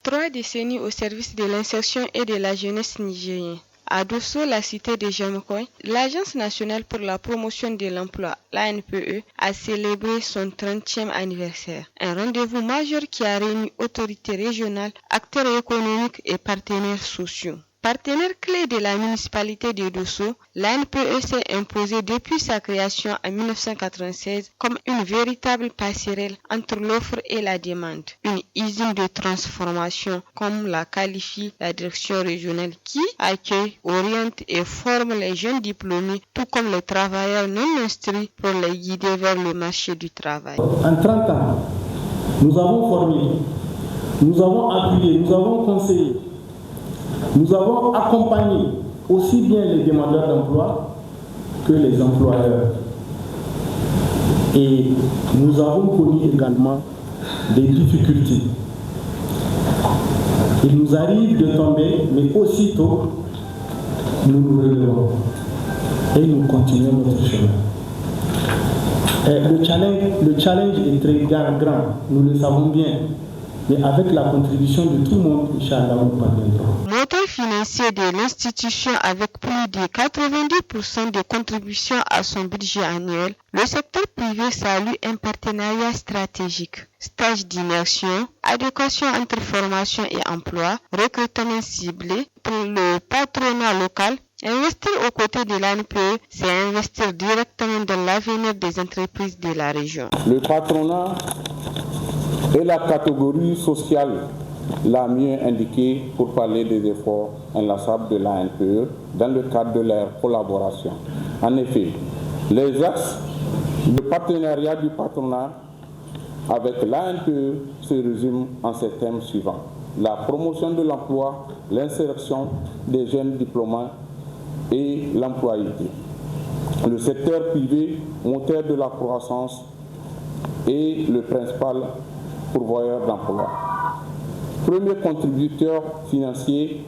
3 décennies au service de l'insertion et de la jeunesse nigérienne. À Dosso, la cité de Jamakoy, l'Agence nationale pour la promotion de l'emploi, l'ANPE, a célébré son 30e anniversaire. Un rendez-vous majeur qui a réuni autorités régionales, acteurs économiques et partenaires sociaux. Partenaire clé de la municipalité de Dosso, l'ANPE s'est imposée depuis sa création en 1996 comme une véritable passerelle entre l'offre et la demande. Une usine de transformation, comme la qualifie la direction régionale, qui accueille, oriente et forme les jeunes diplômés, tout comme les travailleurs non instruits pour les guider vers le marché du travail. En 30 ans, nous avons formé, nous avons appuyé, nous avons conseillé. Nous avons accompagné aussi bien les demandeurs d'emploi que les employeurs. Et nous avons connu également des difficultés. Il nous arrive de tomber, mais aussitôt, nous nous relevons et nous continuons notre chemin. Le challenge est très grand, nous le savons bien. Mais avec la contribution de tout le monde, Inch'Allah, nous parviendrons. Moteur financier de l'institution avec plus de 90% de contributions à son budget annuel, le secteur privé salue un partenariat stratégique. Stage d'immersion, adéquation entre formation et emploi, recrutement ciblé pour le patronat local. Investir aux côtés de l'ANPE, c'est investir directement dans l'avenir des entreprises de la région. Le patronat est la catégorie sociale la mieux indiquée pour parler des efforts inlassables de l'ANPE dans le cadre de leur collaboration. En effet, les axes de partenariat du patronat avec l'ANPE se résument en ces thèmes suivants: la promotion de l'emploi, l'insertion des jeunes diplômés et l'employabilité. Le secteur privé, moteur de la croissance, est le principal pourvoyeur d'emploi. Premier contributeur financier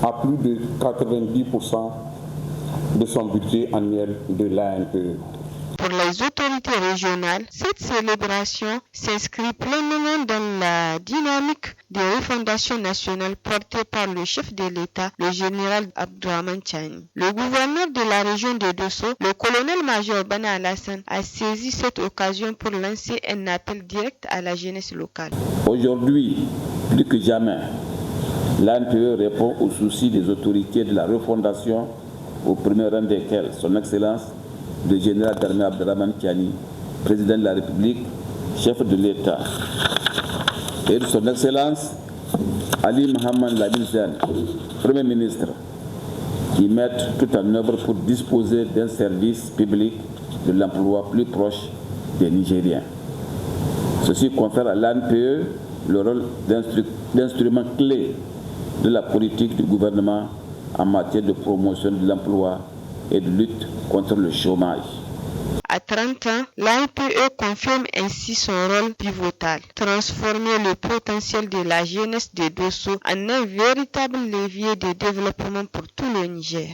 à plus de 90% de son budget annuel de l'ANPE. Pour les autorités régionales, cette célébration s'inscrit pleinement dans la dynamique des refondations nationales portées par le chef de l'État, le général Abdourahmane Tchani. Le gouverneur de la région de Dosso, le colonel-major Bana Alassane, a saisi cette occasion pour lancer un appel direct à la jeunesse locale. Aujourd'hui, plus que jamais, l'ANPE répond aux soucis des autorités de la refondation, au premier rang desquelles son Excellence, le général d'armée Abdourahmane Tchani, président de la République, chef de l'État, et de son Excellence Ali Mohamed Lamine Zane, Premier ministre, qui mettent tout en œuvre pour disposer d'un service public de l'emploi plus proche des Nigériens. Ceci confère à l'ANPE le rôle d'instrument clé de la politique du gouvernement en matière de promotion de l'emploi et de lutte contre le chômage. À 30 ans, l'ANPE confirme ainsi son rôle pivotal, transformer le potentiel de la jeunesse de Dosso en un véritable levier de développement pour tout le Niger.